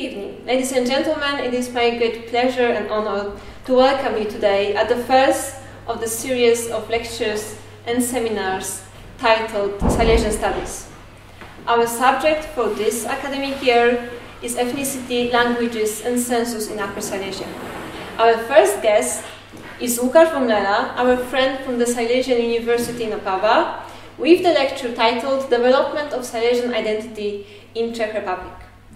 evening. Ladies and gentlemen, it is my great pleasure and honor to welcome you today at the first of the series of lectures and seminars titled Silesian Studies. Our subject for this academic year is Ethnicity, Languages and Census in Upper Silesia. Our first guest is Lukáš Vomlela, our friend from the Silesian University in Opava, with the lecture titled Development of Silesian Identity in Czech Republic.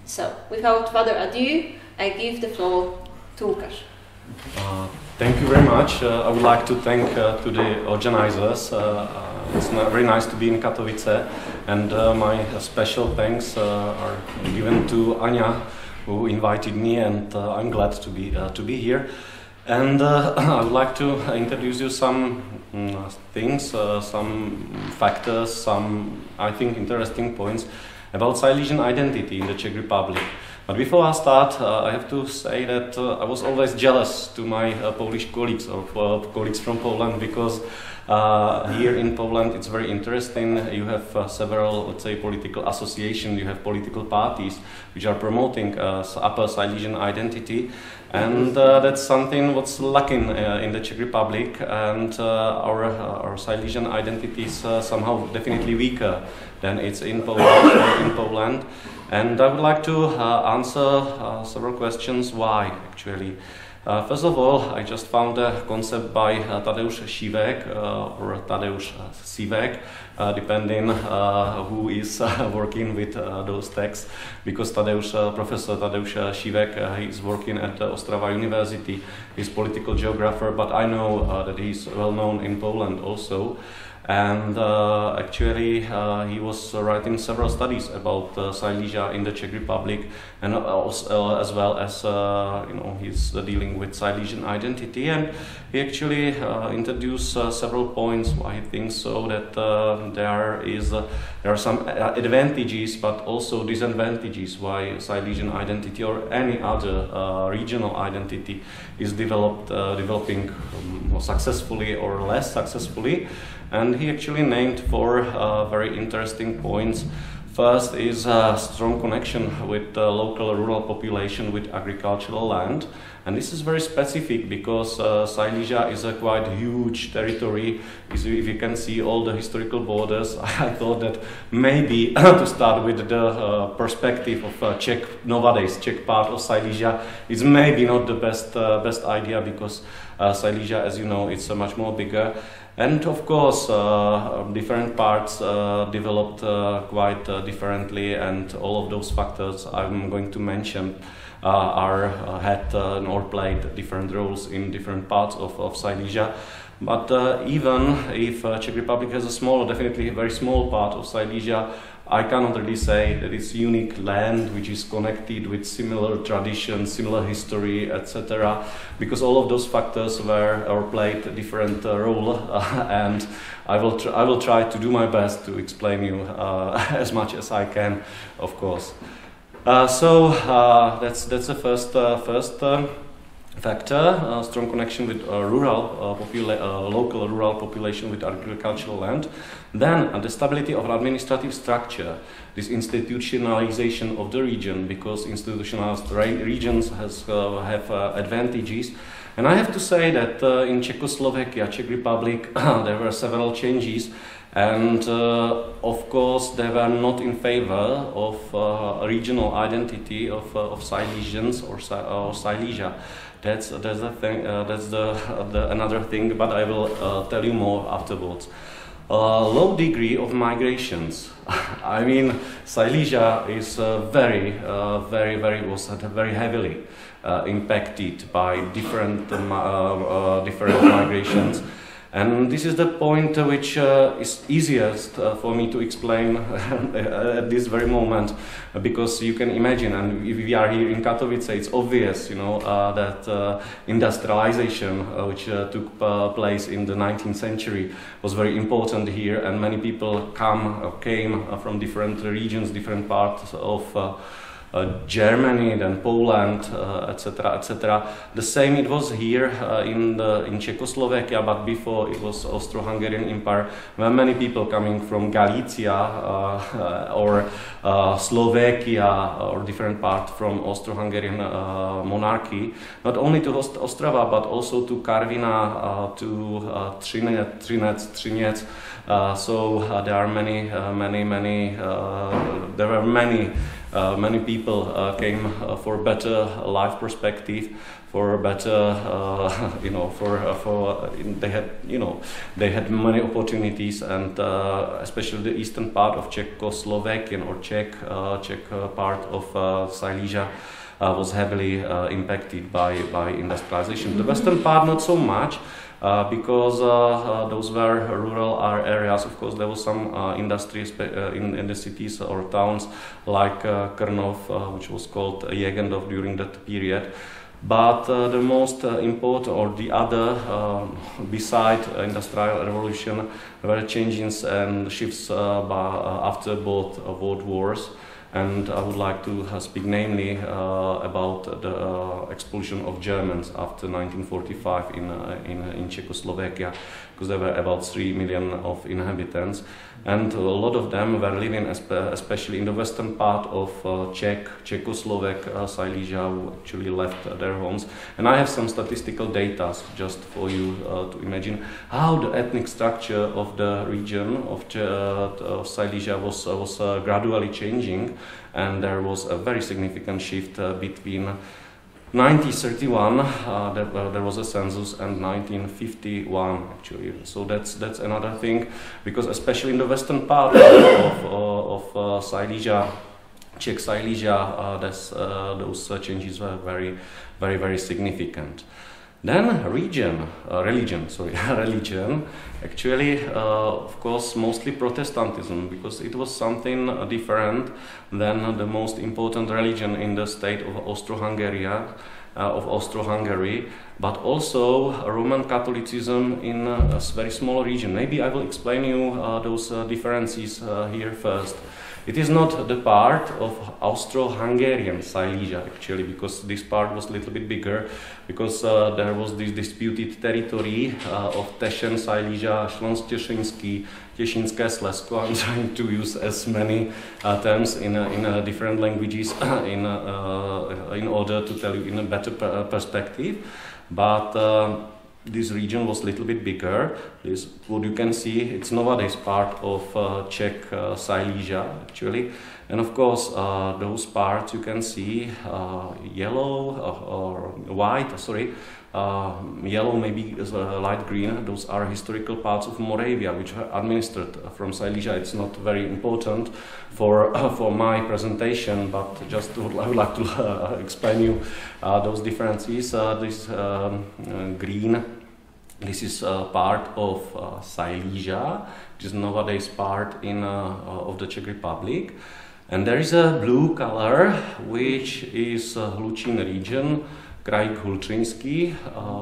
So, without further ado, I give the floor to Lukáš. Thank you very much. I would like to thank to the organizers. It's very nice to be in Katowice, and my special thanks are given to Anya, who invited me, and I'm glad to be here. And I would like to introduce you some things, some factors, some I think interesting points about Silesian identity in the Czech Republic. But before I start, I have to say that I was always jealous to my Polish colleagues or colleagues from Poland, because here in Poland it's very interesting. You have several, let's say, political associations, you have political parties which are promoting Upper Silesian identity, and that's something what's lacking in the Czech Republic, and our Silesian identity is somehow definitely weaker than it's in Poland. And I would like to answer several questions why, actually. First of all, I just found a concept by Tadeusz Sivek or Tadeusz Sivek, depending who is working with those texts, because Professor Tadeusz Sivek, he is working at Ostrava University. He's political geographer, but I know that he's well known in Poland also. And actually he was writing several studies about Silesia in the Czech Republic, and as well as he's dealing with Silesian identity, and he actually introduced several points why he thinks so that there are some advantages but also disadvantages why Silesian identity or any other regional identity is developing more successfully or less successfully. And he actually named four very interesting points. First is a strong connection with the local rural population with agricultural land. And this is very specific because Silesia is a quite huge territory. If you can see all the historical borders, I thought that maybe to start with the perspective of nowadays Czech part of Silesia is maybe not the best idea, because Silesia, as you know, it's much more bigger. And of course, different parts developed quite differently, and all of those factors I'm going to mention had or played different roles in different parts of Silesia. But even if Czech Republic has a small, definitely a very small part of Silesia, I cannot really say that it's unique land which is connected with similar traditions, similar history, etc. Because all of those factors played a different role, and I will try to do my best to explain you as much as I can, of course. So that's the first factor, strong connection with local rural population with agricultural land. Then the stability of administrative structure, this institutionalization of the region, because institutionalized regions have advantages. And I have to say that in Czechoslovakia, Czech Republic, there were several changes. And of course, they were not in favor of regional identity of Silesians or Silesia. That's the thing. That's another thing. But I will tell you more afterwards. Low degree of migrations. I mean, Silesia is very heavily impacted by different migrations. And this is the point which is easiest for me to explain at this very moment, because you can imagine, and if we are here in Katowice, it's obvious, that industrialization, which took place in the 19th century, was very important here, and many people came from different regions, different parts of Germany, then Poland, etc., etc. The same it was here in Czechoslovakia, but before it was Austro-Hungarian Empire. There were many people coming from Galicia or Slovakia or different part from Austro-Hungarian monarchy, not only to Ostrava but also to Karviná, to Třinec. So there are there were many people came for better life perspective, for better, they had many opportunities, and especially the eastern part of Czechoslovakian or Czech part of Silesia was heavily impacted by industrialization. The western part not so much. Because those were rural areas. Of course, there was some industry in the cities or towns like Krnov, which was called Jägendov during that period. But the most important, or the other, beside industrial revolution, were changes and shifts after both world wars. And I would like to speak namely about the expulsion of Germans after 1945 in Czechoslovakia, because there were about 3 million of inhabitants, and a lot of them were living, especially in the western part of Czechoslovak Silesia, who actually left their homes. And I have some statistical data just for you to imagine how the ethnic structure of the region of Silesia was gradually changing. And there was a very significant shift between 1931, there was a census, and 1951 actually. So that's another thing, because especially in the western part of Silesia, Czech Silesia, those changes were very significant. Then religion. Actually, of course, mostly Protestantism, because it was something different than the most important religion in the state of Austro-Hungary, but also Roman Catholicism in a very small region. Maybe I will explain you those differences here first. It is not the part of Austro-Hungarian Silesia actually, because this part was a little bit bigger, because there was this disputed territory of Teschen Silesia, Śląsk-Těšinský, Těšinské Slezsko. I'm trying to use as many terms in different languages in order to tell you in a better perspective. But this region was a little bit bigger. This, what you can see, it's nowadays part of Czech Silesia actually. And of course, those parts you can see yellow or white, yellow, maybe light green. Those are historical parts of Moravia, which are administered from Silesia. It's not very important for my presentation, but just I would like to explain you those differences. This green, this is part of Silesia, which is nowadays part of the Czech Republic. And there is a blue color, which is Hlučín region, Kraj Hulčínský,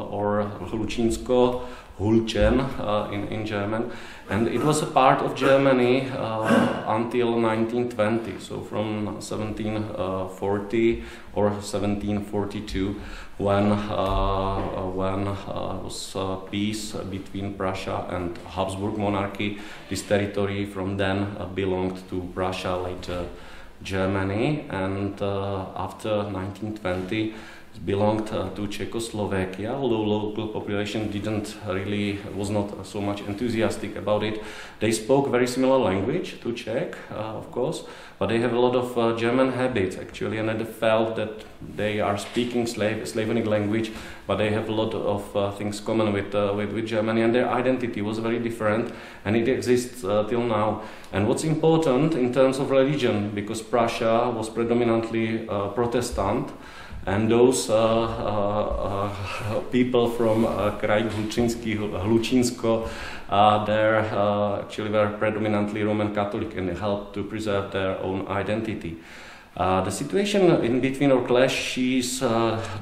or Hlučínsko-Hulčen in German. And it was a part of Germany until 1920, so from 1740 or 1742, when was peace between Prussia and Habsburg monarchy. This territory from then belonged to Prussia, later Germany, and after 1920 it belonged to Czechoslovakia, although local population was not so much enthusiastic about it. They spoke very similar language to Czech, of course, but they have a lot of German habits actually, and they felt that they are speaking Slavonic language, but they have a lot of things common with Germany, and their identity was very different, and it exists till now. And what's important in terms of religion, because Prussia was predominantly Protestant, and those people from Kraj Hlučínsko, they actually were predominantly Roman Catholic, and they helped to preserve their own identity. The situation in between or clashes,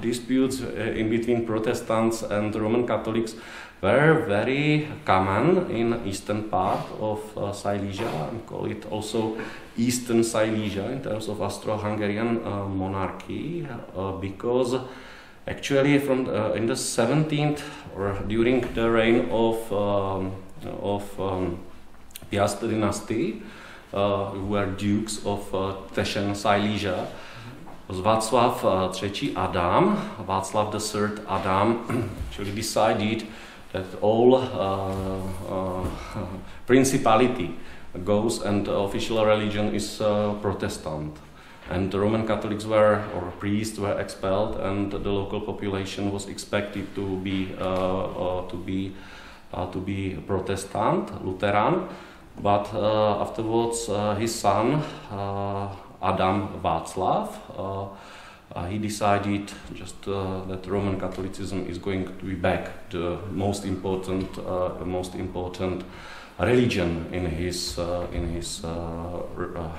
disputes in between Protestants and Roman Catholics were very common in eastern part of Silesia, and call it also Eastern Silesia in terms of Austro-Hungarian monarchy, because actually in the 17th or during the reign of Piast dynasty, who were dukes of Czech Silesia, was Václav III. Adam. Václav III. Adam actually decided that all principality goes and official religion is Protestant. And the Roman Catholics were, or priests were expelled, and the local population was expected to be Protestant, Lutheran. But afterwards, his son Adam Václav, he decided just that Roman Catholicism is going to be back the most important religion in his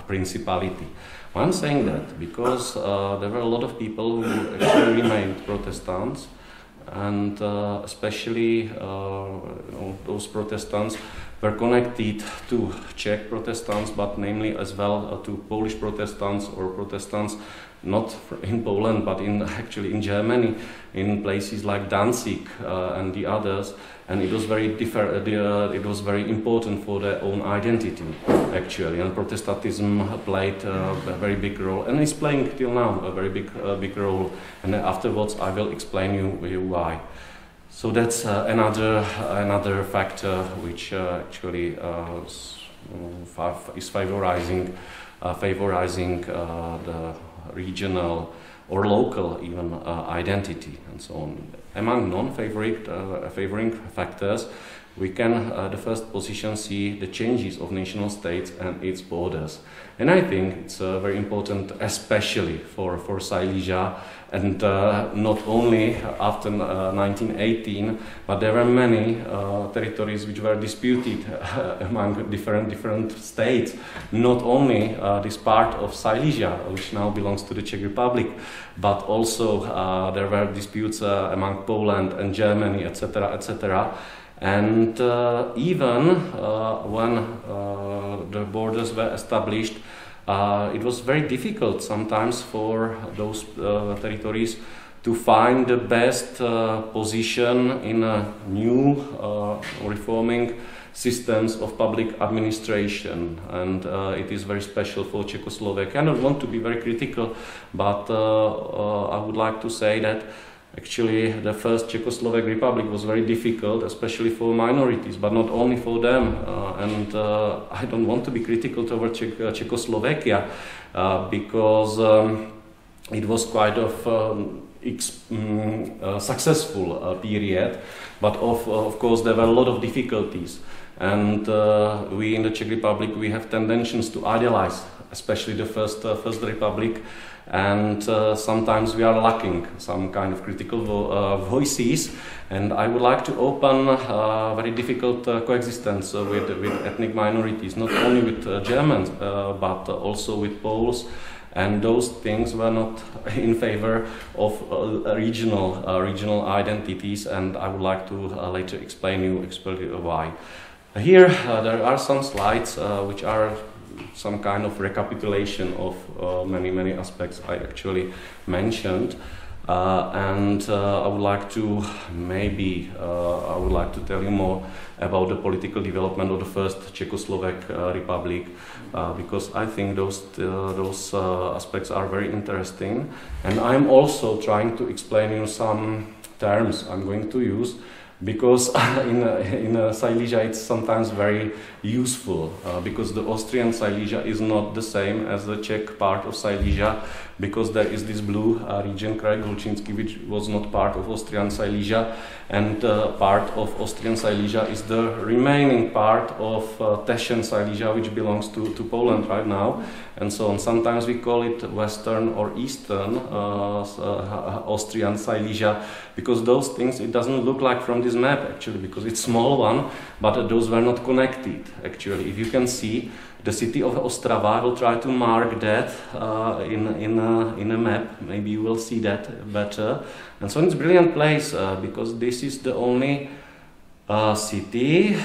principality. Why I'm saying that because there were a lot of people who actually remained Protestants, and especially those Protestants were connected to Czech Protestants, but namely as well to Polish Protestants or Protestants not in Poland but actually in Germany, in places like Danzig and the others, and it was it was very important for their own identity actually, and Protestantism played a very big role, and is playing till now a very big role, and afterwards I will explain you why. So that's another factor which actually is favorizing the regional or local even identity and so on. Among favoring factors, we can the first position see the changes of national states and its borders, and I think it's very important, especially for Silesia, and not only after 1918, but there were many territories which were disputed among different states. Not only this part of Silesia, which now belongs to the Czech Republic, but also there were disputes among Poland and Germany, etc., etc. And even when the borders were established, it was very difficult sometimes for those territories to find the best position in a new reforming systems of public administration, and it is very special for Czechoslovakia. I don't want to be very critical, but I would like to say that actually the first Czechoslovak Republic was very difficult, especially for minorities, but not only for them. And I don't want to be critical toward Czechoslovakia because it was quite of successful period, but of course there were a lot of difficulties. And we in the Czech Republic, we have tendencies to idealize, especially the first Republic, and sometimes we are lacking some kind of critical voices. And I would like to open very difficult coexistence with ethnic minorities, not only with Germans, but also with Poles. And those things were not in favor of regional identities, and I would like to later explain you why. Here there are some slides which are some kind of recapitulation of many aspects I actually mentioned, and I would like to tell you more about the political development of the first Czechoslovak Republic, because I think those aspects are very interesting, and I'm also trying to explain you some terms I'm going to use, because in Silesia it's sometimes very useful, because the Austrian Silesia is not the same as the Czech part of Silesia, because there is this blue region, Kraj Hlučínský, which was not part of Austrian Silesia, and part of Austrian Silesia is the remaining part of Teschen Silesia, which belongs to Poland right now, and so on. Sometimes we call it Western or Eastern Austrian Silesia, because those things, it doesn't look like from this map actually, because it's small one, but those were not connected actually. If you can see, the city of Ostrava. I will try to mark that in a map. Maybe you will see that better. And so it's a brilliant place because this is the only city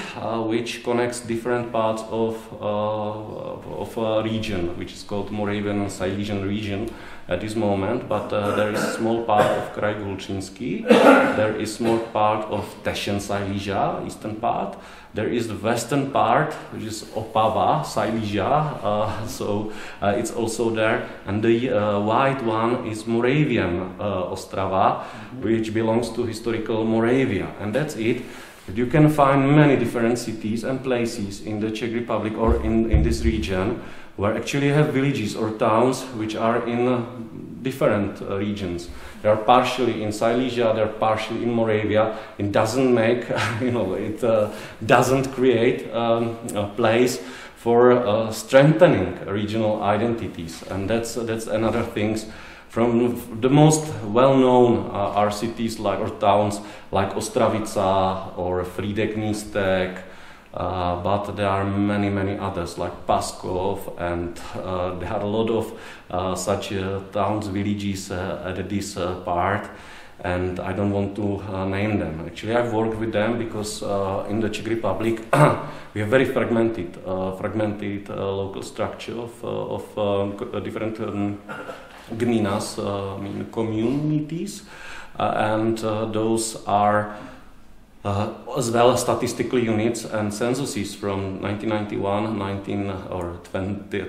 which connects different parts of a region, which is called Moravian and Silesian region at this moment. But there is a small part of Kraj Gulčinský, there is small part of Czech Silesia, eastern part. There is the western part, which is Opava, Silesia, so it's also there. And the white one is Moravian Ostrava, which belongs to historical Moravia, and that's it. But you can find many different cities and places in the Czech Republic or in this region where actually have villages or towns which are in different regions. They are partially in Silesia, they are partially in Moravia. It doesn't make, it doesn't create a place for strengthening regional identities, and that's another thing. From the most well-known are cities like or towns like Ostravica or Frýdek-Místek, but there are many others like Paskov, and there are a lot of such towns, villages at this part, and I don't want to name them. Actually, I've worked with them because in the Czech Republic we have very fragmented local structure of different gminas, communities, and those are as well as statistical units and censuses from 1991,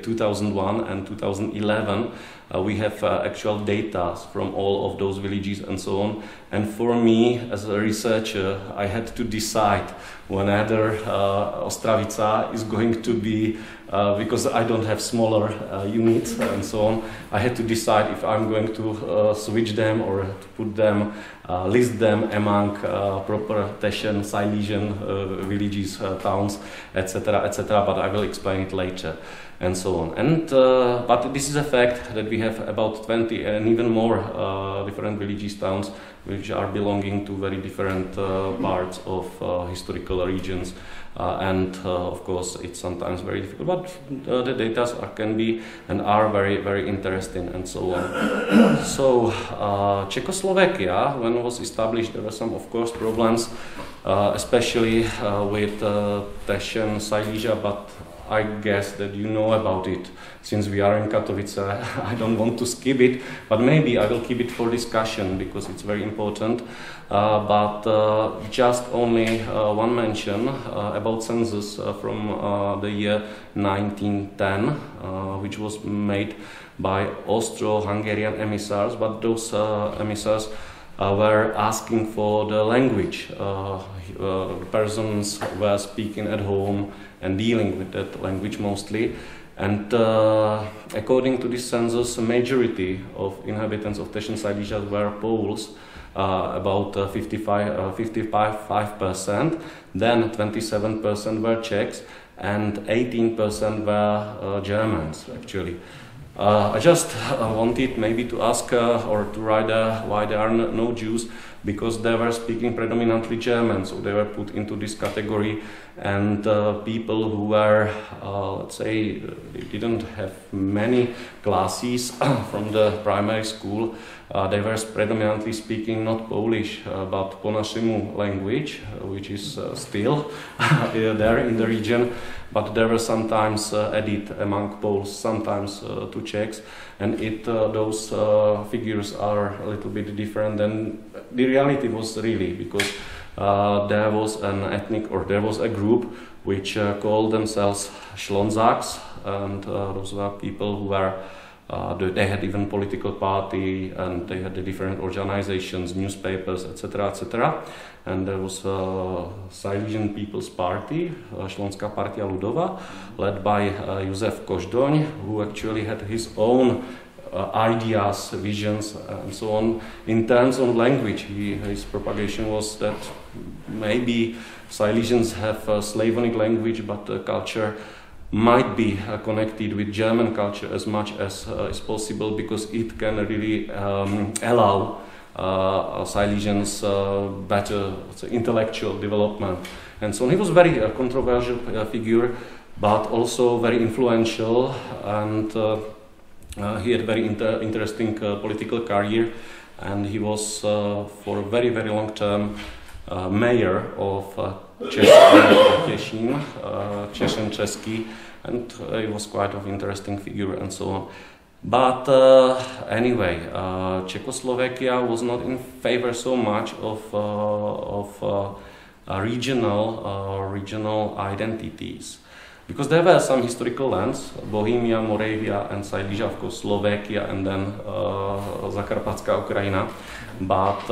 2001 and 2011. We have actual data from all of those villages and so on. And for me, as a researcher, I had to decide whether Ostravica is going to be, because I don't have smaller units and so on, I had to decide if I'm going to switch them or to put them, list them among proper Czech, Silesian villages, towns, etc., etc. But I will explain it later. And so on. And but this is a fact that we have about 20 and even more different villages, towns, which are belonging to very different parts of historical regions. And of course, it's sometimes very difficult, but the data can be and are very interesting and so on. So Czechoslovakia, when it was established, there were some, of course, problems, especially with Czech and Silesia, but I guess that you know about it since we are in Katowice. I don't want to skip it, but maybe I will keep it for discussion because it's very important. But just only one mention about census from the year 1910, which was made by Austro-Hungarian emissaries, but those emissaries were asking for the language. Persons were speaking at home and dealing with that language mostly. And according to this census, a majority of inhabitants of Czech and Silesia were Poles, about 55%. Then 27% were Czechs and 18% were Germans, actually. I just wanted maybe to ask or to write why there are no Jews, because they were speaking predominantly German, so they were put into this category. And people who were, let's say, they didn't have many classes from the primary school, they were predominantly speaking not Polish, but po našemu language, which is still there in the region. But there were sometimes added among Poles, sometimes to Czechs, and those figures are a little bit different than the reality was really, because there was an ethnic, or there was a group which called themselves Ślązaks, and those were people who were they had even political party, and they had the different organizations, newspapers, etc., etc. And there was Silesian People's Party, Śląská partia ľudová, led by Josef Koždoň, who actually had his own ideas, visions, and so on. In terms of language, his propagation was that maybe Silesians have a Slavonic language, but the culture might be connected with German culture as much as is possible, because it can really allow Silesians better intellectual development. And so he was very controversial figure, but also very influential, and he had very interesting political career, and he was for a very, very long term mayor of Těšín, Češin Český, and he was quite an interesting figure and so on. But anyway, Czechoslovakia was not in favor so much of regional identities, because there were some historical lands, Bohemia, Moravia and Silesia, of course Slovakia, and then Zakarpatská Ukrajina. But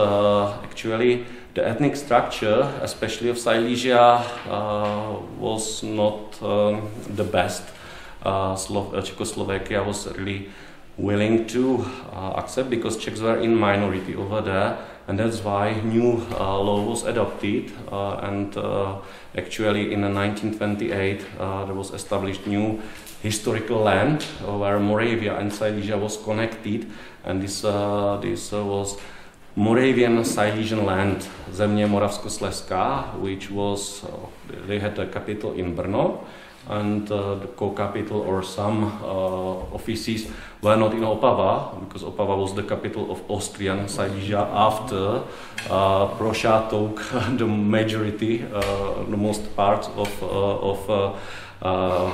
actually the ethnic structure, especially of Silesia, was not the best. Czechoslovakia was really willing to accept, because Czechs were in minority over there, and that's why new law was adopted, and actually in 1928 there was established new historical land where Moravia and Silesia was connected, and this was Moravian Silesian land, Země Moravskoslezská, which was, they had a capital in Brno, and the co-capital or some offices were not in Opava, because Opava was the capital of Austrian Silesia after Prussia took the majority, the most part of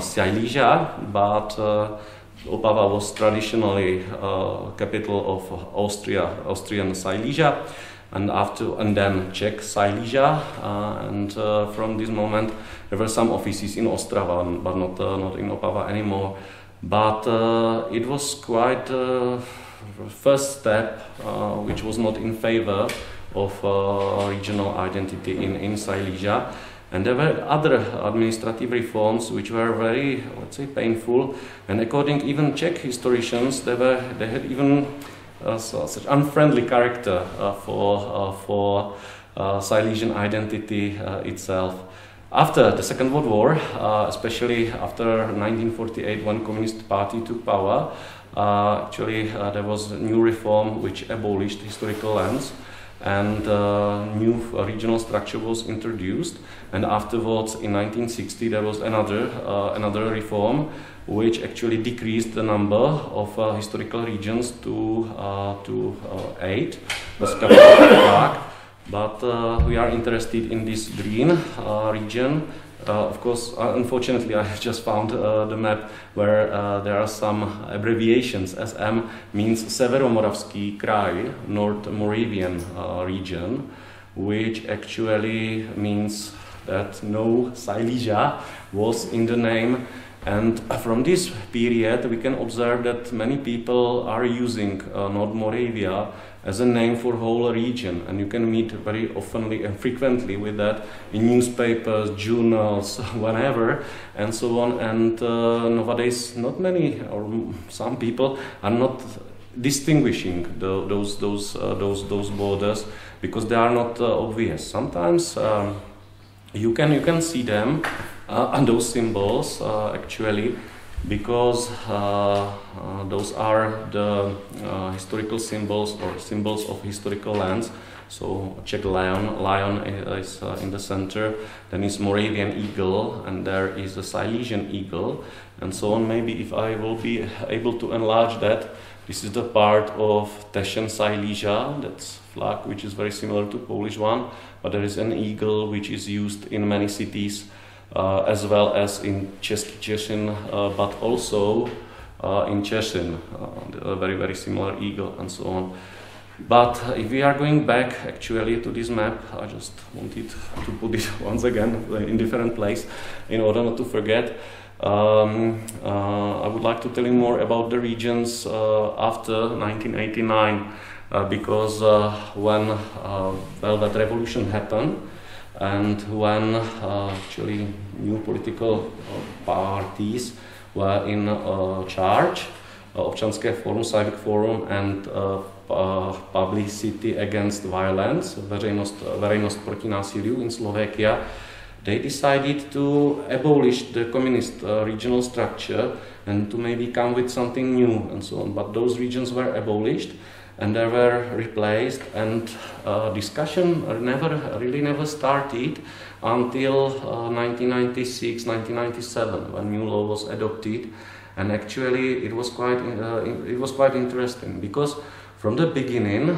Silesia, but Opava was traditionally capital of Austrian Silesia, and then Czech Silesia, and from this moment there were some offices in Ostrava, but not in Opava anymore. But it was quite first step which was not in favor of regional identity in Silesia. And there were other administrative reforms which were very, let's say, painful. And according even Czech historians, they had even such unfriendly character for Silesian identity itself. After the Second World War, especially after 1948, when Communist Party took power, actually there was a new reform which abolished historical lands, and new regional structure was introduced. And afterwards, in 1960, there was another reform which actually decreased the number of historical regions to 8, was capital of Prague. But we are interested in this green region. Of course, unfortunately, I just found the map where there are some abbreviations. SM means Severomoravský kraj, North Moravian region, which actually means that no Silesia was in the name. And from this period, we can observe that many people are using North Moravia as a name for whole region, and you can meet very oftenly and frequently with that in newspapers, journals, whenever, and so on. And nowadays, not many or some people are not distinguishing those borders, because they are not obvious. Sometimes you can see them and those symbols actually, because those are the historical symbols or symbols of historical lands. So Czech lion is in the center, then is Moravian eagle, and there is a Silesian eagle, and so on. Maybe if I will be able to enlarge that, this is the part of Těšín Silesia, that's flag which is very similar to Polish one, but there is an eagle which is used in many cities, as well as in Český Těšín, but also in Těšín, a very, very similar eagle, and so on. But if we are going back actually to this map, I just wanted to put it once again in different place in order not to forget. I would like to tell you more about the regions after 1989, because when Velvet Revolution happened, and when actually new political parties were in charge, Občanské forum, Civic Forum, and Publicity Against Violence, veřejnost proti násiliu in Slovakia, they decided to abolish the communist regional structure and to maybe come with something new and so on. But those regions were abolished, and they were replaced, and discussion never started until 1996, 1997, when new law was adopted. And actually it was quite interesting, because from the beginning,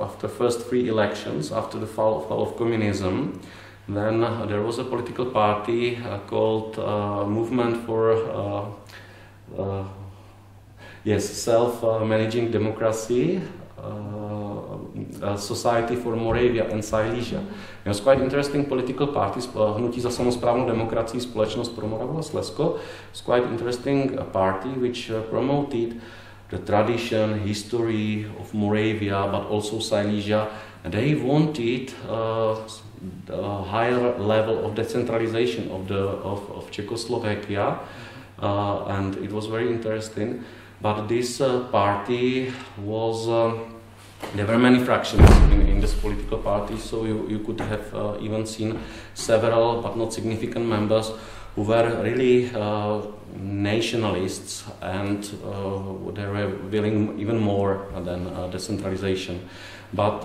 after first 3 elections, after the fall of communism, then there was a political party called Movement for Self-Managing Democracy, Society for Moravia and Silesia. It was quite interesting political parties, Hnutí za samosprávnou demokracii, Společnost pro Moravu a Slezsko. It's quite interesting party which promoted the tradition, history of Moravia, but also Silesia. And they wanted a higher level of decentralization of Czechoslovakia, and it was very interesting. But this party was, there were many fractions in this political party, so you could have even seen several but not significant members who were really nationalists, and they were willing even more than decentralization. But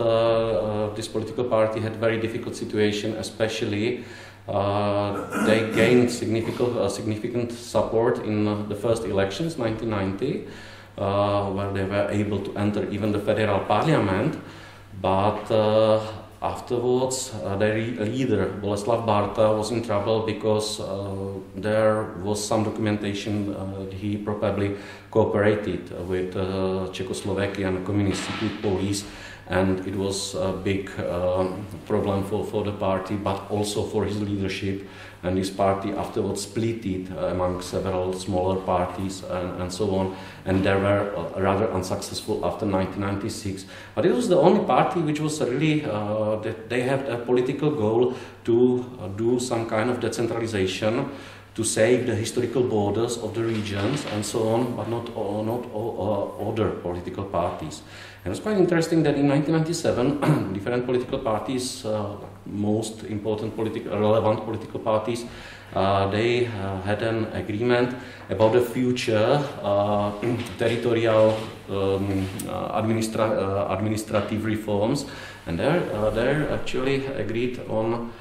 this political party had very difficult situation, especially they gained significant support in the first elections, 1990, where they were able to enter even the federal parliament. But afterwards, their leader, Boleslav Barta, was in trouble because there was some documentation he probably cooperated with Czechoslovakian communist secret police, and it was a big problem for the party, but also for his leadership. And his party afterwards split it among several smaller parties and so on, and they were rather unsuccessful after 1996. But it was the only party which was really, that they had a political goal to do some kind of decentralization, to save the historical borders of the regions and so on, but not other political parties. And it was quite interesting that in 1997, different political parties, most important relevant political parties, they had an agreement about the future territorial administrative reforms, and they actually agreed on.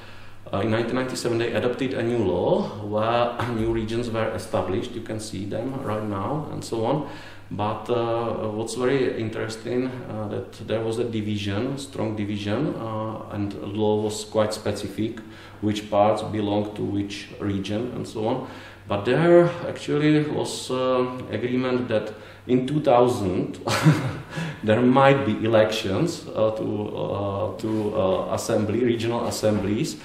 In 1997 they adopted a new law where new regions were established. You can see them right now and so on. But what's very interesting that there was a division, strong division, and the law was quite specific, which parts belong to which region and so on. But there actually was agreement that in 2000 there might be elections to regional assemblies.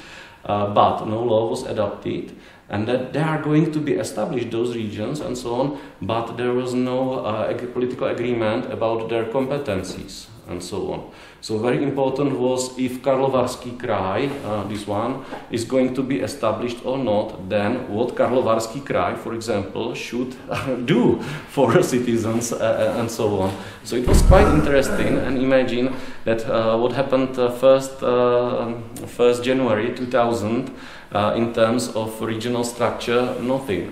But no law was adopted, and that they are going to be established, those regions and so on, but there was no political agreement about their competencies and so on. So very important was if Karlovarský kraj, this one, is going to be established or not, then what Karlovarský kraj, for example, should do for citizens and so on. So it was quite interesting, and imagine that what happened 1st January 2000 in terms of regional structure, nothing,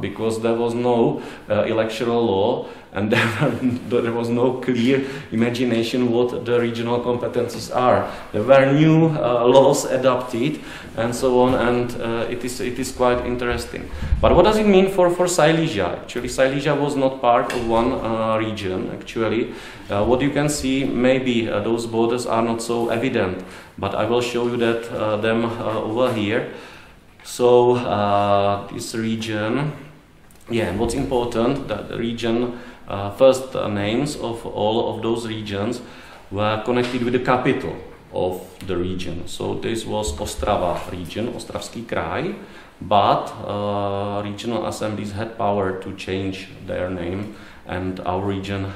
because there was no electoral law, and there was no clear imagination what the regional competencies are. There were new laws adopted and so on, and it is quite interesting. But what does it mean for Silesia? Actually, Silesia was not part of one region, actually. What you can see, maybe those borders are not so evident, but I will show you that them over here. So this region, yeah, and what's important, that the region, first names of all of those regions were connected with the capital of the region. So this was Ostrava region, Ostravský kraj, but regional assemblies had power to change their name, and our region,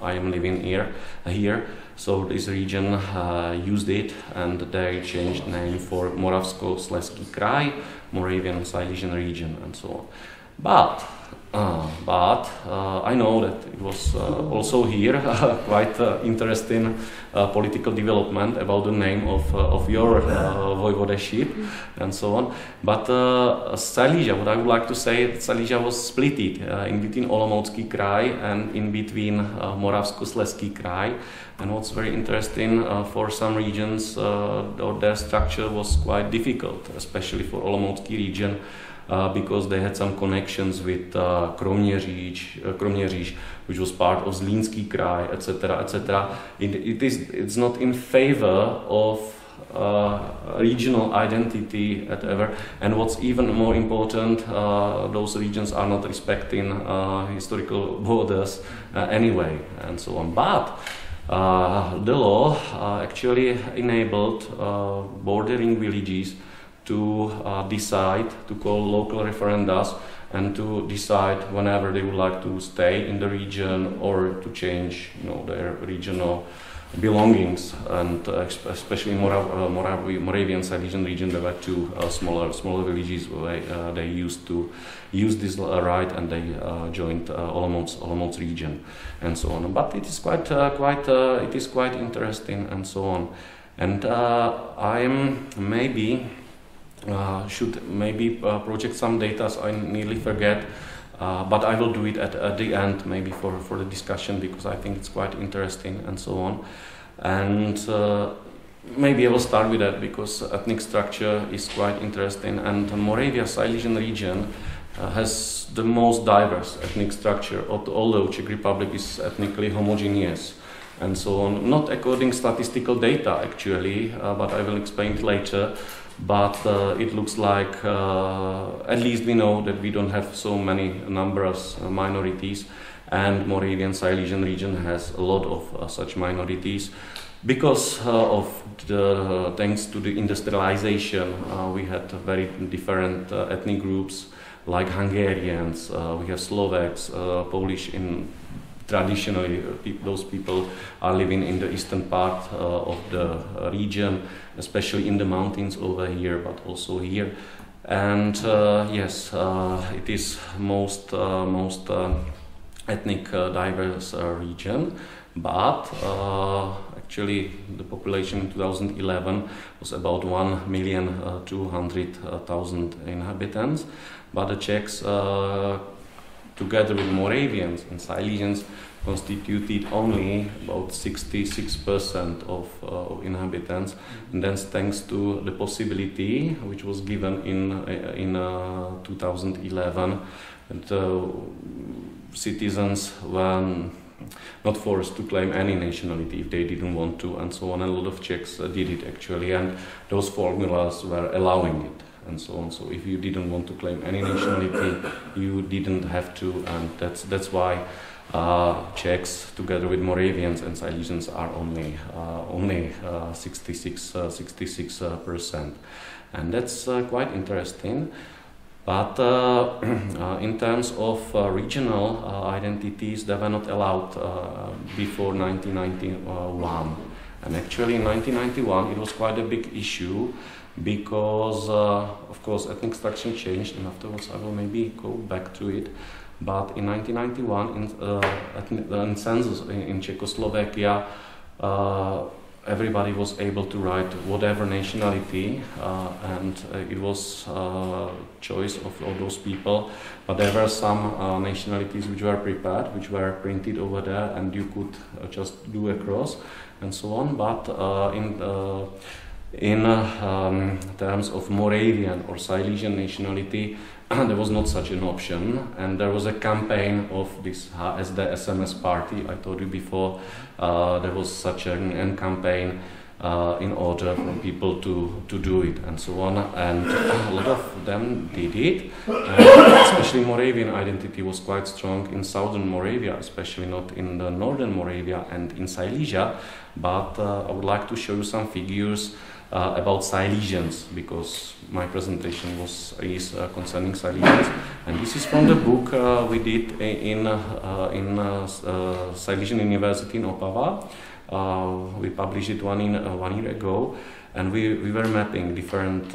I am living here, so this region used it, and they changed name for Moravsko-Slezský kraj, Moravian and Silesian region, and so on. But but I know that it was also here quite interesting political development about the name of your voivodeship and so on. But Silesia, what I would like to say, Silesia was split in between Olomoucký kraj and in between Moravskoslezský kraj. And what's very interesting, for some regions, their structure was quite difficult, especially for Olomoucký region, because they had some connections with Kroměříž, which was part of Zlínský kraj, etc., etc. It's not in favor of regional identity ever, and what's even more important, those regions are not respecting historical borders anyway, and so on. But the law actually enabled bordering villages to decide, to call local referendums and to decide whenever they would like to stay in the region or to change, their regional belongings. And especially in Moravian Silesian region, there were two smaller villages where they used to use this right, and they joined Olomouc region and so on. But it is quite interesting and so on. And I should maybe project some data I nearly forget, but I will do it at the end, maybe for the discussion, because I think it's quite interesting and so on. And maybe I will start with that because ethnic structure is quite interesting, and Moravia Silesian region has the most diverse ethnic structure, although Czech Republic is ethnically homogeneous and so on. Not according statistical data actually, but I will explain it later. But it looks like, at least we know that we don't have so many numerous minorities, and Moravian Silesian region has a lot of such minorities. Because thanks to the industrialization, we had very different ethnic groups like Hungarians, we have Slovaks, Polish. Traditionally, those people are living in the eastern part of the region, especially in the mountains over here, but also here. And yes, it is most ethnic diverse region, but actually the population in 2011 was about 1,200,000 inhabitants, but the Czechs together with Moravians and Silesians constituted only about 66% of inhabitants, and then thanks to the possibility which was given in 2011, that citizens were not forced to claim any nationality if they didn't want to, and so on. And a lot of Czechs did it actually, and those formulas were allowing it. And so on. So if you didn't want to claim any nationality, you didn't have to, and that's why Czechs, together with Moravians and Silesians, are only 66%, and that's quite interesting. But in terms of regional identities, they were not allowed before 1991, and actually in 1991 it was quite a big issue. Because, of course, ethnic structure changed, and afterwards I will maybe go back to it. But in 1991, in Census in Czechoslovakia, everybody was able to write whatever nationality, and it was choice of all those people. But there were some nationalities which were prepared, which were printed over there, and you could just do a cross and so on. But in terms of Moravian or Silesian nationality, there was not such an option, and there was a campaign of this HSD SMS party. I told you before, there was such a campaign in order for people to do it and so on, and a lot of them did it. Especially Moravian identity was quite strong in southern Moravia, especially not in the northern Moravia and in Silesia. But I would like to show you some figures about Silesians, because my presentation is concerning Silesians, and this is from the book we did in Silesian University in Opava. We published it one year ago, and we were mapping different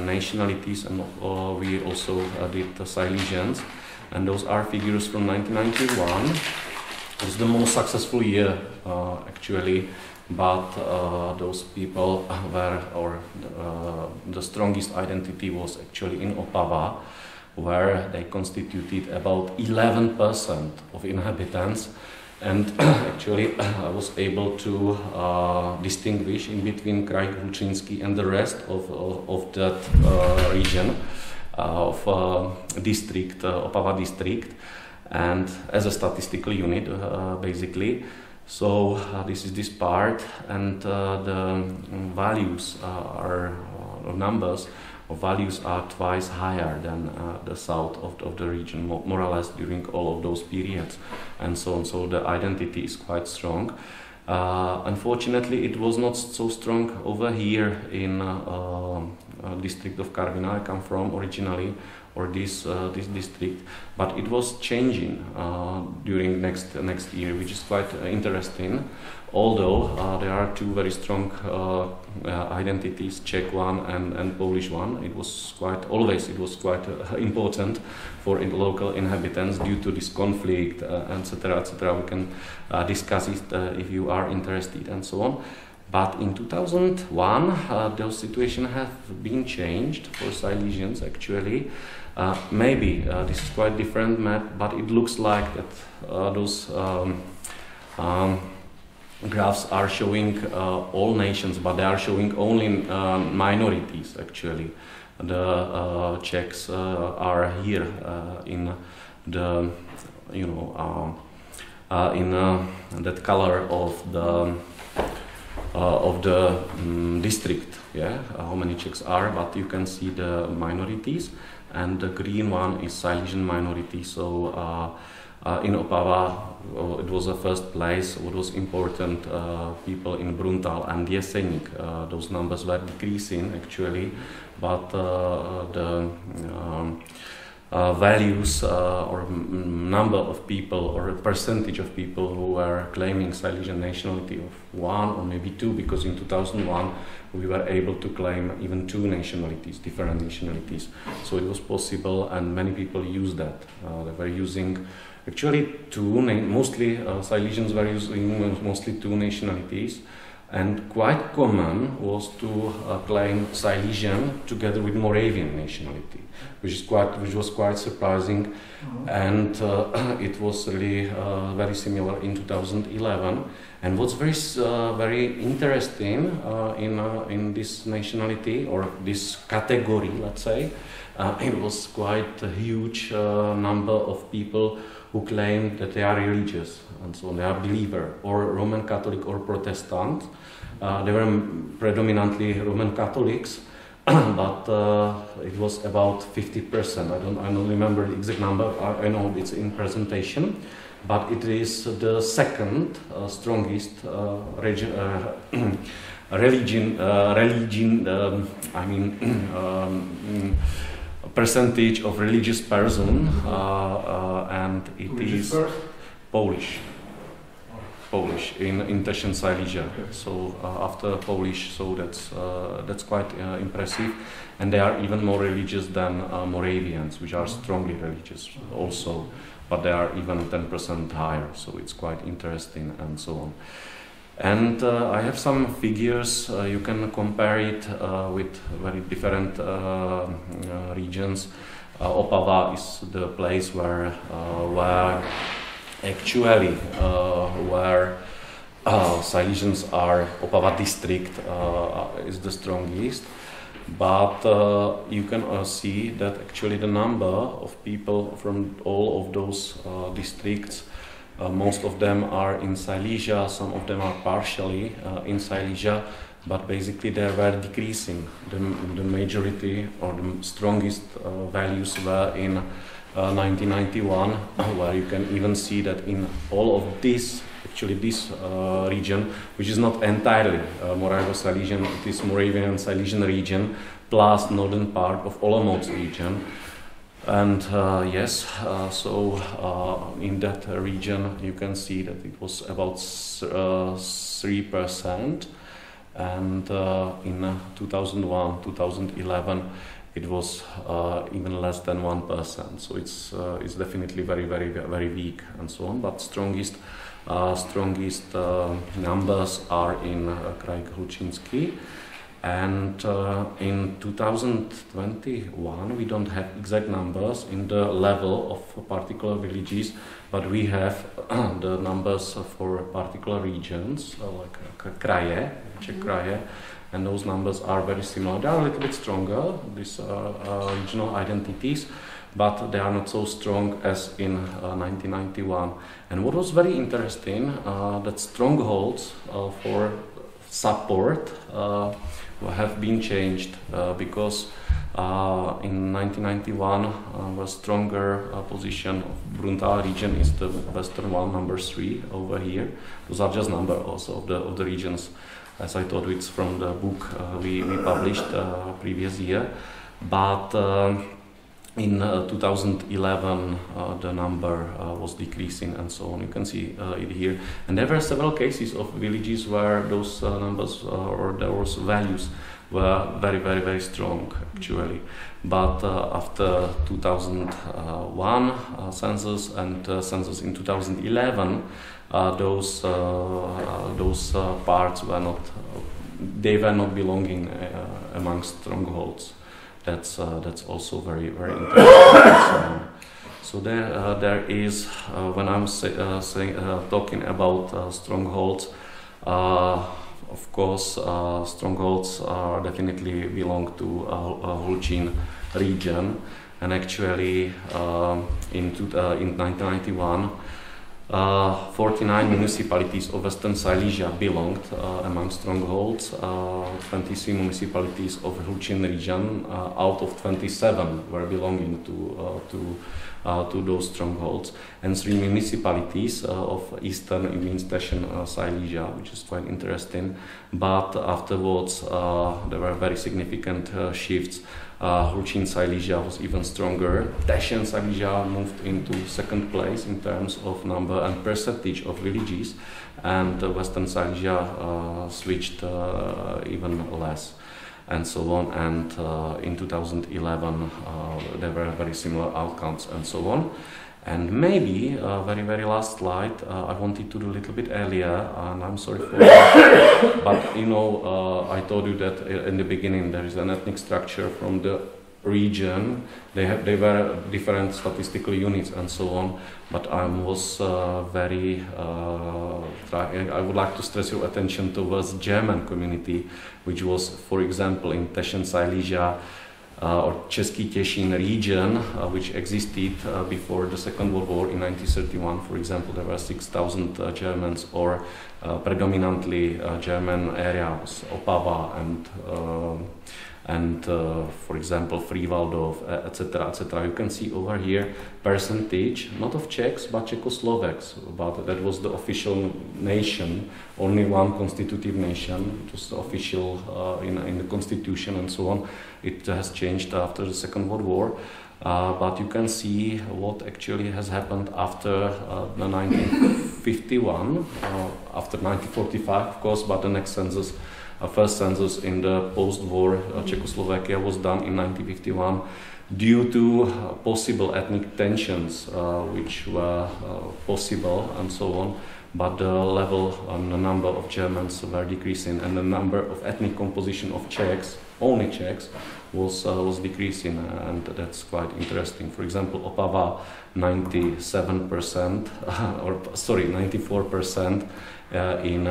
nationalities, and we also did Silesians. and those are figures from 1991. It's the most successful year actually, but those people were, or the strongest identity was actually in Opava, where they constituted about 11% of inhabitants. And actually I was able to distinguish in between Kraj Hlučínský and the rest of that region of district, Opava district, and as a statistical unit basically. So this is this part, and the values are numbers of values are twice higher than the south of the region, more or less during all of those periods, and so on. So the identity is quite strong. Unfortunately, it was not so strong over here in district of Karviná I come from originally, or this district, but it was changing during next year, which is quite interesting. Although there are two very strong identities, Czech one and Polish one, it was quite important for local inhabitants due to this conflict, etc., etc. We can discuss it if you are interested, and so on. But in 2001, the situation have been changed for Silesians actually. Maybe this is quite different map, but it looks like that those graphs are showing all nations, but they are showing only minorities actually. The Czechs are here in the, you know, in that color of the district, yeah, how many Czechs are, but you can see the minorities, and the green one is Silesian minority. So in Opava, it was the first place. What was important, people in Bruntal and Jeseník, those numbers were decreasing actually, but the values or number of people or percentage of people who were claiming Silesian nationality of 1 or maybe 2, because in 2001 we were able to claim even 2 nationalities, different nationalities. So it was possible, and many people used that. They were using actually mostly Silesians were using mostly 2 nationalities. And quite common was to claim Silesian together with Moravian nationality, which was quite surprising, and it was really very similar in 2011. And what's very interesting in this nationality or this category, let's say, it was quite a huge number of people who claimed that they are religious, and so they are believer or Roman Catholic or Protestant. They were predominantly Roman Catholics, but it was about 50%. I don't remember the exact number. I know it's in presentation, but it is the second strongest percentage of religious person, and it is Polish in Czech Silesia. So after Polish, so that's quite impressive, and they are even more religious than Moravians, which are strongly religious also, but they are even 10% higher. So it's quite interesting, and so on. And I have some figures. You can compare it with very different regions. Opava is the place where actually where Silesians are. Opava district is the strongest, but you can see that actually the number of people from all of those districts, most of them are in Silesia, some of them are partially in Silesia, but basically they were decreasing. The majority or the strongest values were in 1991, where you can even see that in all of this, actually this region, which is not entirely Moravo-Silesian, it is Moravian and Silesian region, plus northern part of Olomouc region. And yes, so in that region you can see that it was about 3%, and in 2001, 2011 it was even less than 1%. So it's definitely very weak and so on. But strongest numbers are in Kraj Hlučínský. And in 2021 we don't have exact numbers in the level of particular villages, but we have the numbers for particular regions, like kraje, Czech kraje, and those numbers are very similar. They are a little bit stronger, these regional identities, but they are not so strong as in 1991. And what was very interesting, that strongholds for support have been changed, because in 1991 the stronger position of Bruntal region is the western one, number 3 over here. Those are just numbers also of the regions. As I told you, it's from the book we published previous year. But in 2011 the number was decreasing and so on. You can see it here. And there were several cases of villages where those numbers or those values were very strong actually. But after 2001 census and census in 2011, those parts were not belonging amongst strongholds. That's also very interesting. So there is when I'm talking about strongholds, of course strongholds definitely belong to Hlučín region, and actually in 1991 49 municipalities of Western Silesia belonged among strongholds. 23 municipalities of Hlučín region out of 27 were belonging to those strongholds, and 3 municipalities of Eastern, it means Czech Silesia, which is quite interesting. But afterwards there were very significant shifts. Hlučín Silesia was even stronger. Czech Silesia moved into second place in terms of number and percentage of villages, and Western Silesia switched even less, and so on. And in 2011 there were very similar outcomes and so on. And maybe very last slide I wanted to do a little bit earlier, and I'm sorry for that. But you know, I told you that in the beginning there is an ethnic structure from the region. They were different statistical units and so on. But I was I would like to stress your attention towards German community, which was, for example, in Czech Silesia or Český Těšín region, which existed before the Second World War in 1931. For example, there were 6,000 Germans, or predominantly German areas, Opava and for example Frývaldov, etc. etc. You can see over here percentage, not of Czechs but Czechoslovaks, but that was the official nation, only one constitutive nation, it was official in the constitution and so on. It has changed after the Second World War, but you can see what actually has happened after 1951, after 1945 of course, but the next census, first census in the post-war Czechoslovakia was done in 1951 due to possible ethnic tensions which were possible and so on, but the level and the number of Germans were decreasing, and the number of ethnic composition of Czechs, only Czechs, was decreasing, and that's quite interesting. For example, Opava 97%, or sorry, 94% in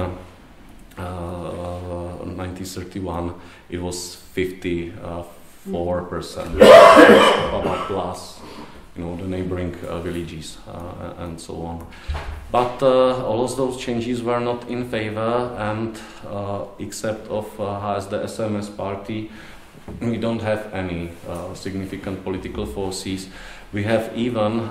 1931, it was 54%. Plus, you know, the neighboring villages and so on. But all of those changes were not in favor, and except of the SMS party, we don't have any significant political forces. We have even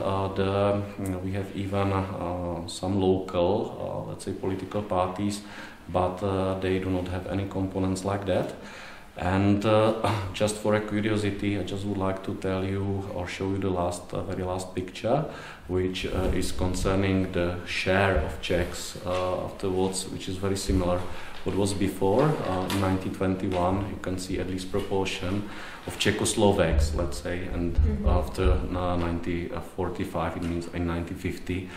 some local, let's say, political parties, but they do not have any components like that. And just for a curiosity, I just would like to tell you or show you the very last picture, which is concerning the share of Czechs afterwards, which is very similar what was before. In 1921, you can see at least proportion of Czechoslovaks, let's say, and after 1945, it means in 1950,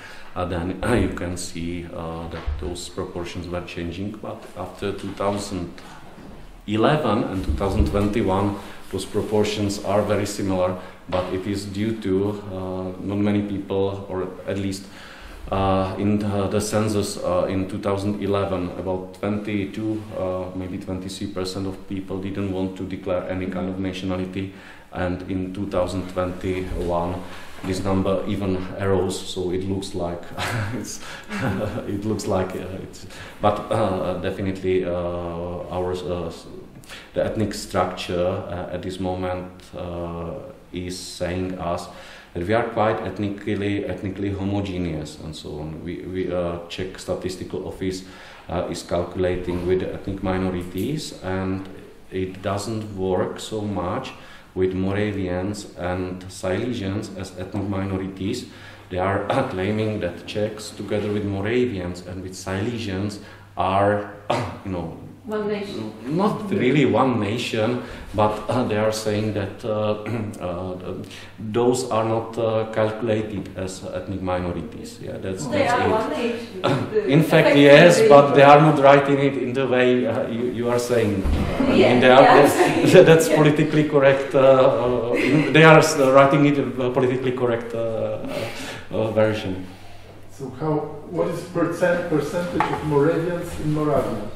then you can see that those proportions were changing. But after 2011 and 2021, those proportions are very similar, but it is due to not many people, or at least in the census in 2011, about 22, maybe 23% of people didn't want to declare any kind of nationality, and in 2021 this number even arose. So it looks like it's but definitely the ethnic structure at this moment is saying us that we are quite ethnically homogeneous and so on. We Czech Statistical Office is calculating with the ethnic minorities, and it doesn't work so much with Moravians and Silesians as ethnic minorities. They are claiming that Czechs, together with Moravians and with Silesians, are, one nation. Not really one nation, but they are saying that those are not calculated as ethnic minorities. Yeah, that's they are it. One nation. In fact, yes, but they are not writing it in the way you are saying. That's politically correct. They are writing it in a politically correct version. So, what is percentage of Moravians in Moravia?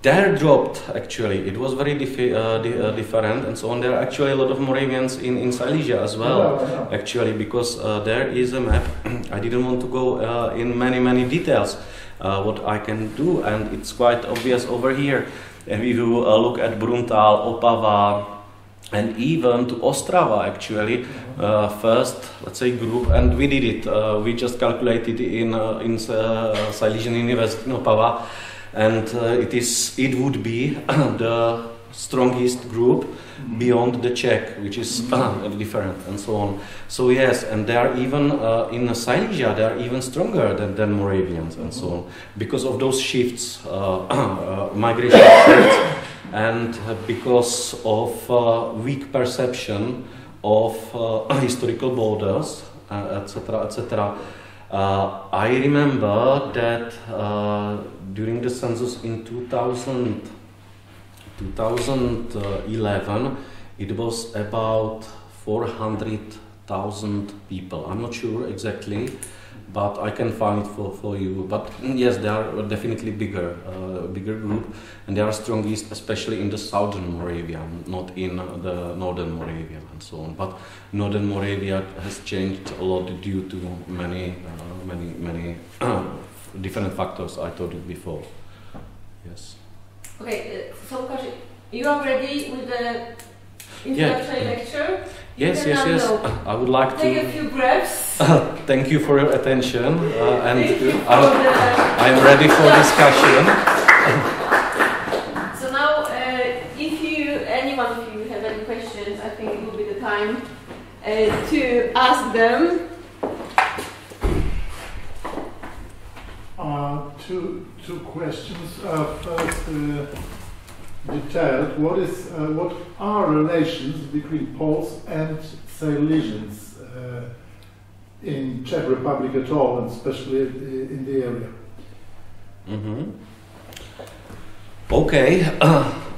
There dropped actually. It was very different and so on. There are actually a lot of Moravians in Silesia as well. Actually, because there is a map. I didn't want to go in many details what I can do, and it's quite obvious over here. And if you look at Bruntal, Opava, and even to Ostrava, actually, first, let's say, group, and we did it. We just calculated in Silesian University in Opava. And it would be the strongest group beyond the Czech, which is different and so on. So yes, and they are even in Silesia, they are even stronger than Moravians and so on, because of those shifts, migration shifts, and because of weak perception of historical borders, etc., etc. I remember that during the census in 2011, it was about 400,000 people. I'm not sure exactly, but I can find it for you. But yes, they are definitely bigger group, and they are strongest, especially in the southern Moravia, not in the northern Moravia and so on. But northern Moravia has changed a lot due to many different factors. I told you before. Yes. Okay, so Lukáš, you are ready with the introductory lecture? Yes. I would like to take a few breaths. Thank you for your attention, and I'm ready for discussion. So now, if any one of you have any questions, I think it will be the time to ask them. Two questions. First, detailed. What are relations between Poles and Silesians in Czech Republic at all, and especially in the area? Okay.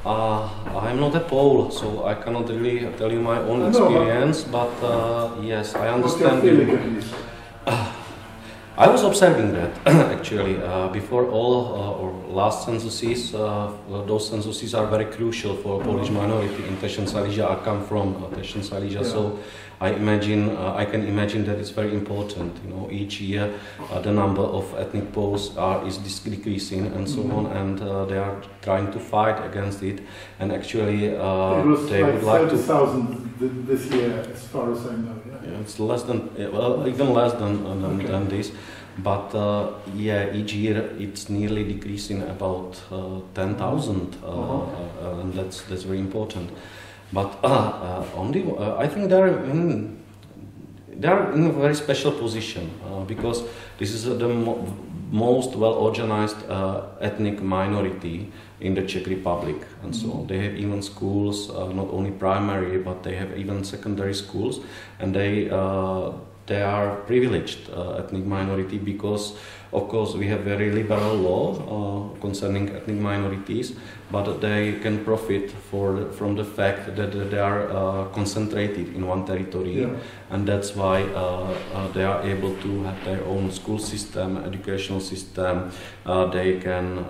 I'm not a Pole, so I cannot really tell you my own experience. But yes, I understand. I was observing that actually before all last censuses. Those censuses are very crucial for Polish minority in Czech Silesia. I come from Czech Silesia, so I can imagine that it's very important. Each year the number of ethnic Poles is decreasing and so on, and they are trying to fight against it. And actually, they would like 30,000 this year, as far as I know. Yeah, it's less than, even less than this. But each year it's nearly decreasing about 10,000, and that's very important. But I think they are in a very special position because this is the most well-organized ethnic minority in the Czech Republic, and so they have even schools, not only primary, but they have even secondary schools, and they are privileged ethnic minority because, of course, we have very liberal law concerning ethnic minorities, but they can profit from the fact that they are concentrated in one territory, and that's why they are able to have their own school system, educational system. They can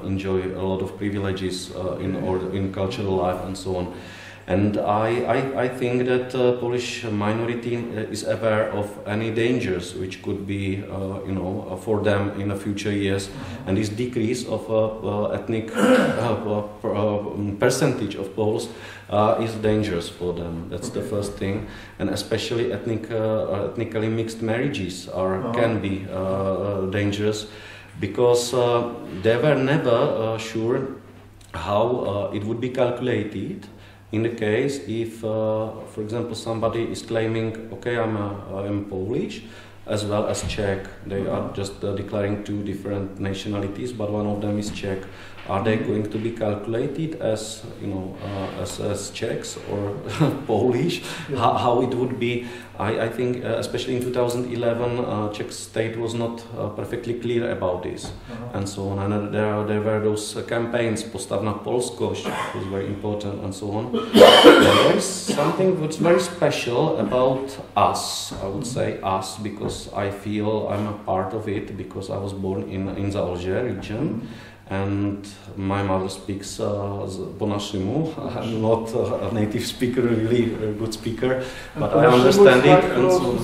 enjoy a lot of privileges in cultural life and so on. And I think that Polish minority is aware of any dangers which could be, for them in the future years. And this decrease of ethnic percentage of Poles is dangerous for them. That's the first thing. And especially ethnically mixed marriages can be dangerous because they were never sure how it would be calculated. In the case if, for example, somebody is claiming, okay, I'm Polish as well as Czech, they are just declaring two different nationalities, but one of them is Czech. Are they going to be calculated as, as Czechs or Polish? How it would be? I think, especially in 2011, Czech state was not perfectly clear about this, and so on. And there were those campaigns, Postav na Polskość, was very important, and so on. There is something that's very special about us. I would say us because I feel I'm a part of it because I was born in the Alger region. And my mother speaks po nashimu. I'm not a native speaker, really a good speaker, but I understand it. And so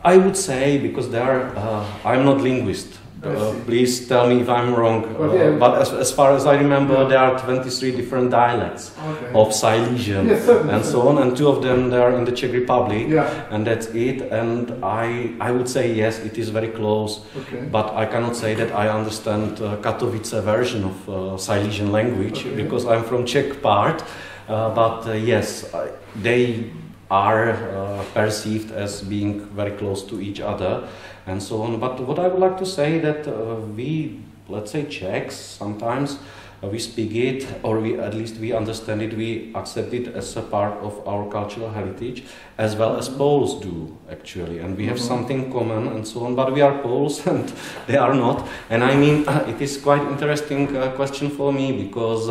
I would say because I'm not linguist. Please tell me if I'm wrong. But as far as I remember, there are 23 different dialects of Silesian and so on, and two of them they are in the Czech Republic, and that's it. And I would say yes, it is very close, but I cannot say that I understand Katowice version of Silesian language because I'm from Czech part. But yes, they are perceived as being very close to each other. And so on. But what I would like to say that we, let's say Czechs, sometimes we speak it, or at least we understand it, we accept it as a part of our cultural heritage, as well as Poles do, actually. And we have something common and so on, but we are Poles and they are not. And I mean, it is quite interesting question for me because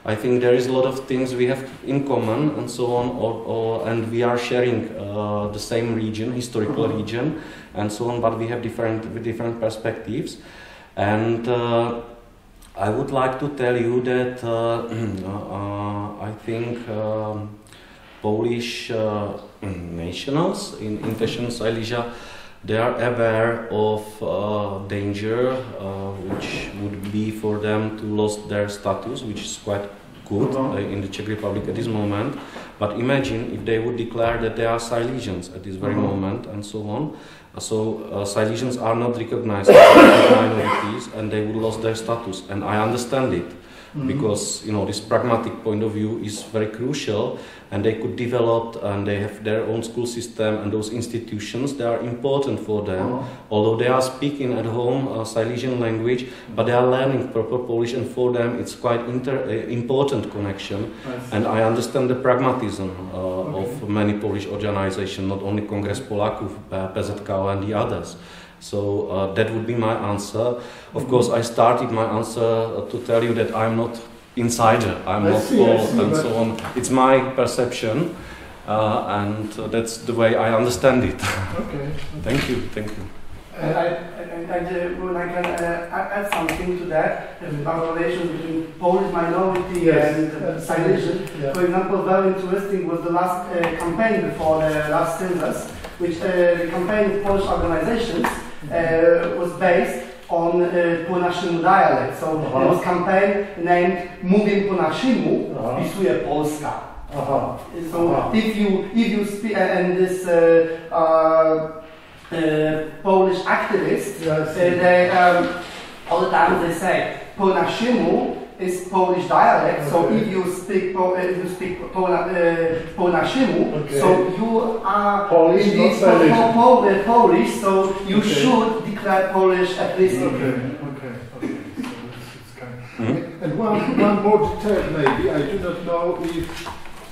I think there is a lot of things we have in common and so on, and we are sharing the same region, historical region, and so on, but we have different perspectives. And I would like to tell you that I think Polish nationals in Czech Silesia, they are aware of danger which would be for them to lose their status, which is quite good in the Czech Republic at this moment. But imagine if they would declare that they are Silesians at this very moment and so on. So Silesians are not recognized as minorities and they would lose their status. And I understand it. Because this pragmatic point of view is very crucial, and they could develop and they have their own school system and those institutions, they are important for them. Although they are speaking at home Silesian language, but they are learning proper Polish, and for them it's quite important connection. And I understand the pragmatism of many Polish organizations, not only Kongres Polaków, PZK and the others. So that would be my answer. Of course, I started my answer to tell you that I'm not insider, I'm not Pole and so on. It's my perception, and that's the way I understand it. Okay. Thank you. I would like to add something to that about relations between Polish minority and Silesian. For example, very interesting was the last campaign before the last census, which the campaign of Polish organizations was based on po naszymu dialect. So there was a campaign named Mówię po naszymu, pisuje Polska. So if you speak, and this Polish activists, they all the time they say po naszymu is Polish dialect. So if you speak po naszymu, so you are Polish, Polish. So you should declare declared Polish ethnicity. Okay. So it's kind of, and one more detail maybe. I do not know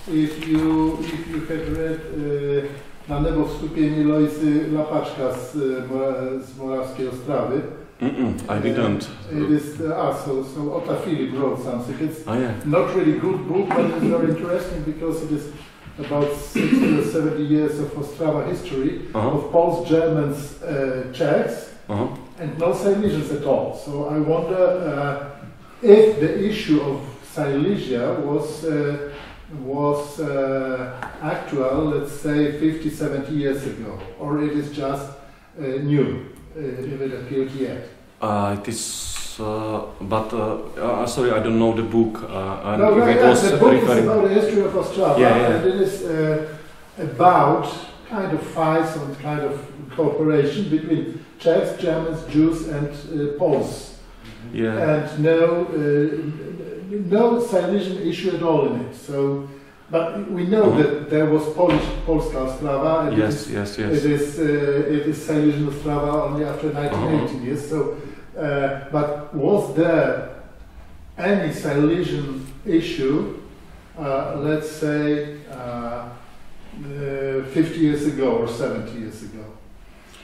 if you have read Na niebo w stupieniu Lojsy Lapaczka z Morawskiej Ostrawy. I didn't. It is so Ota Filip wrote something. It's not really good book, but it's very interesting because it is about 60 or 70 years of Ostrava history of Poles, Germans, Czechs, and no Silesians at all. So I wonder if the issue of Silesia was actual, let's say 50, 70 years ago, or it is just new, if it appeared yet. It is, sorry, I don't know the book. The book is about the history of Ostrava, and it is about kind of fights and kind of cooperation between Czechs, Germans, Jews, and Poles. And no Silesian issue at all in it. So, but we know that there was Polska Ostrava. And yes. It is Silesian Ostrava only after 1918 years. So, but was there any Silesian issue, let's say, 50 years ago or 70 years ago?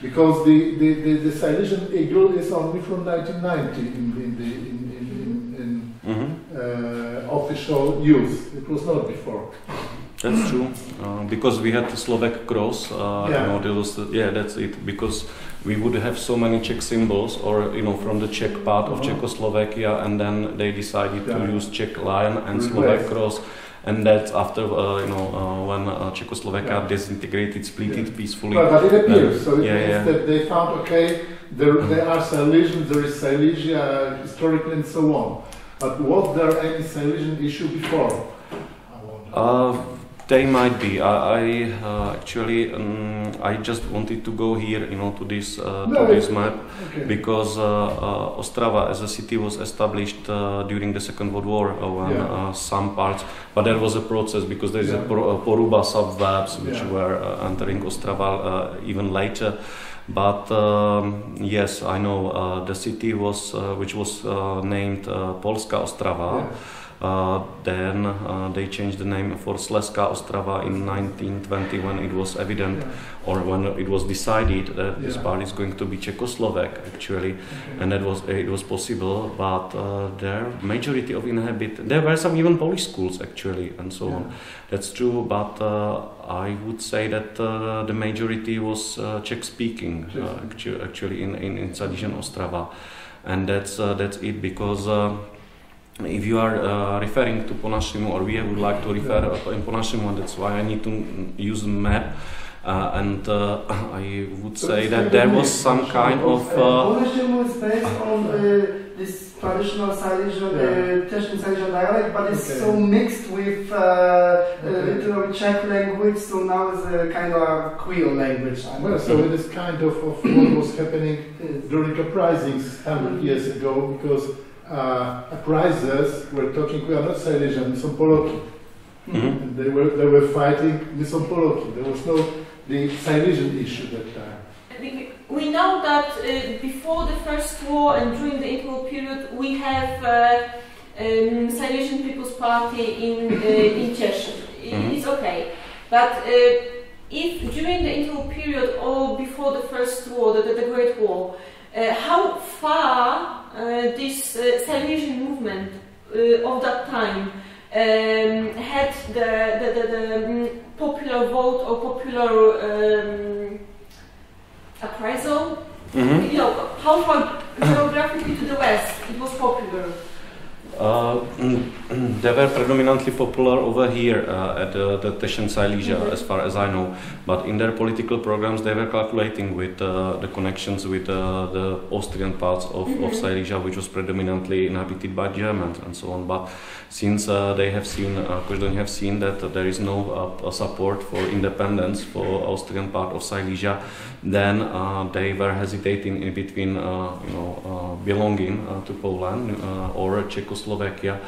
Because the Silesian eagle is only from 1990 in official use. It was not before. That's true. Because we had the Slovak cross. That's it. Because we would have so many Czech symbols, or from the Czech part of Czechoslovakia, and then they decided to use Czech lion and Slovak cross. And that's after, when Czechoslovakia disintegrated, split it peacefully. But it appears. So it means that they found, there are Silesians, there is Silesia historically and so on. But was there any Silesian issue before? They might be. I actually, I just wanted to go here, to this map, because Ostrava as a city was established during the Second World War, when some parts, but there was a process because there is a Poruba suburbs which were entering Ostrava even later. But yes, I know the city was, which was named Polska Ostrava. Then they changed the name for Slezská Ostrava in 1920 when it was evident, or when it was decided that this part is going to be Czechoslovak actually, and it was possible. But the majority of there were some even Polish schools actually, and so on. That's true, but I would say that the majority was Czech speaking actually in Silesian Ostrava, and that's it, because. If you are referring to po našemu, or we would like to refer in po našemu, that's why I need to use a map, and I would say that there was some kind of... Po našemu is based on this traditional Silesian dialect, but it's so mixed with literally Czech language, so now it's a kind of Creole language. Well, so it is kind of what was happening during uprisings 100 years ago, because uprisers were talking, we are not Silesian, my są Poloki. And they were fighting, my są Poloki. There was no the Silesian issue that time. We know that before the First War and during the interwar period, we have Silesian People's Party in Czech. It's okay, but if during the interwar period or before the First War, the Great War, how far this Silesian movement of that time had the popular vote or popular appraisal? How far geographically to the west it was popular? They were predominantly popular over here at the Teschen Silesia, as far as I know. But in their political programs, they were calculating with the connections with the Austrian parts of Silesia, which was predominantly inhabited by Germans and so on. But since they have seen, Koždoň have seen that there is no support for independence for Austrian part of Silesia, then they were hesitating in between, belonging to Poland or Czechoslovakia.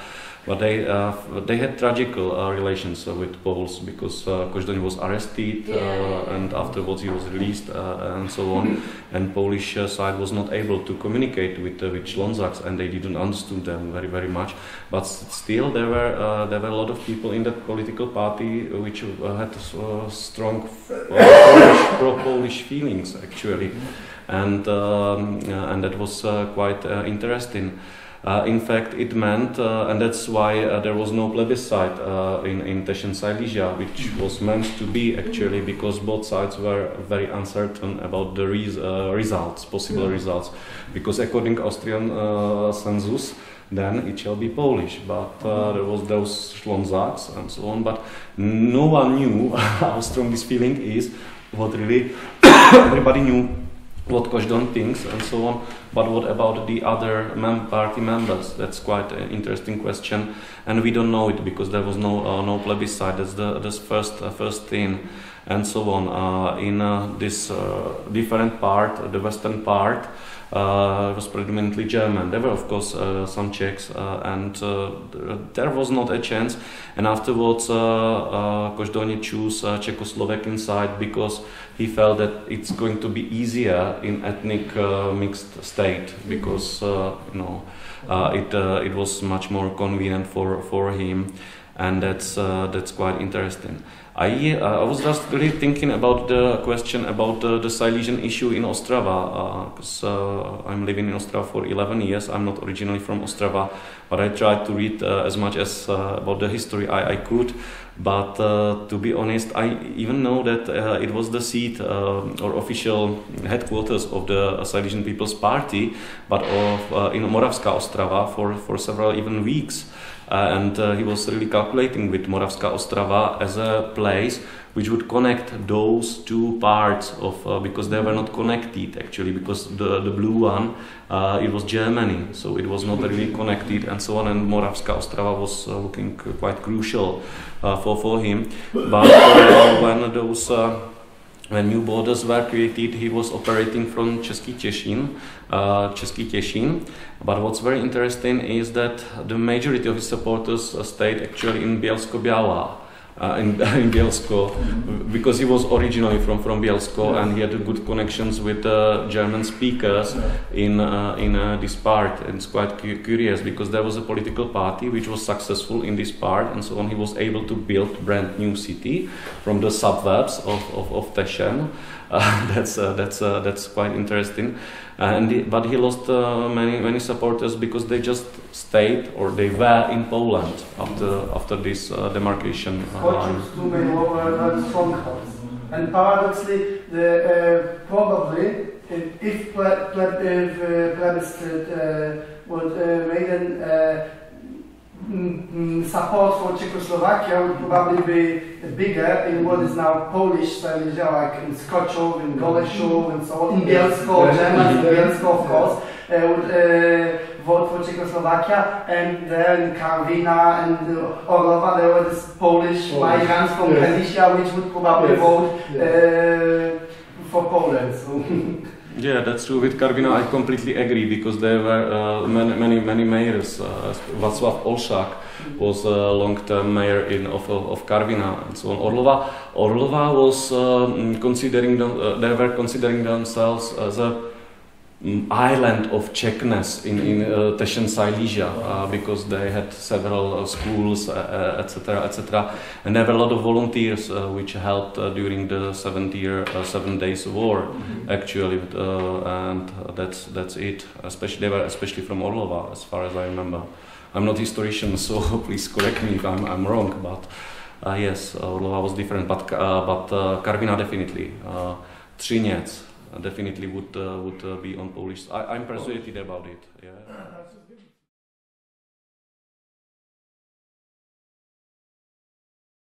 but they had tragical relations with Poles because Koždoň was arrested and afterwards he was released and so on, and Polish side was not able to communicate with Ślązaks, and they didn't understand them very much. But still, there were a lot of people in that political party which had strong pro-Polish feelings actually, and that was quite interesting. In fact, it meant, and that's why there was no plebiscite in Czech Silesia, which was meant to be actually, because both sides were very uncertain about the results, possible results, because according to Austrian census, then it shall be Polish, but there was those Ślązaks and so on, but no one knew how strong this feeling is, what really everybody knew what Koždoň thinks and so on, but what about the other party members? That's quite an interesting question, and we don't know it because there was no plebiscite. That's the first thing, and so on. In this different part, the western part, was predominantly German. There were of course some Czechs, and there was not a chance. And afterwards, Koždoň chose Czechoslovakian side because he felt that it's going to be easier in ethnic mixed state, because it was much more convenient for him, and that's quite interesting. I was just really thinking about the question about the Silesian issue in Ostrava, because I'm living in Ostrava for 11 years. I'm not originally from Ostrava, but I tried to read as much as about the history I could. But to be honest, I even know that it was the seat or official headquarters of the Silesian People's Party, but in Moravská Ostrava for several even weeks. And he was really calculating with Moravská Ostrava as a place which would connect those two parts of, because they were not connected actually, because the blue one, it was Germany, so it was not really connected and so on, and Moravská Ostrava was looking quite crucial for him. But when new borders were created, he was operating from Český Těšín. But what's very interesting is that the majority of his supporters stayed actually in Bielsko-Biała, in Bielsko, because he was originally from Bielsko, and he had good connections with German speakers in this part. And it's quite curious because there was a political party which was successful in this part, and so on. He was able to build brand new city from the suburbs of Teschen. That's quite interesting. But he lost many supporters because they just stayed, or they were in Poland after this demarcation line. Two main strongholds, and paradoxically, probably if plebiscite would made support for Czechoslovakia would probably be bigger in what is now Polish Silesia, like in Skoczów, in Goleszów, and so on, in Bielsko, German in Bielsko, of course, would vote for Czechoslovakia, and there in Karwina and Orlowa there were these Polish migrants from Galicia which would probably vote for Poland. So. Yeah, that's true. With Karwina, I completely agree, because there were many mayors. Václav Olšák was a long-term mayor of Karwina, and so on. Orlova was they were considering themselves as a island of Czechness in Czech Silesia, because they had several schools, etc., and there were a lot of volunteers which helped during the 7 days war, actually, and that's it. They were especially from Orlova, as far as I remember. I'm not a historian, so please correct me if I'm wrong, but yes, Orlova was different, but Karwina definitely, Třinec definitely would be on Polish. I'm persuaded about it. Yeah.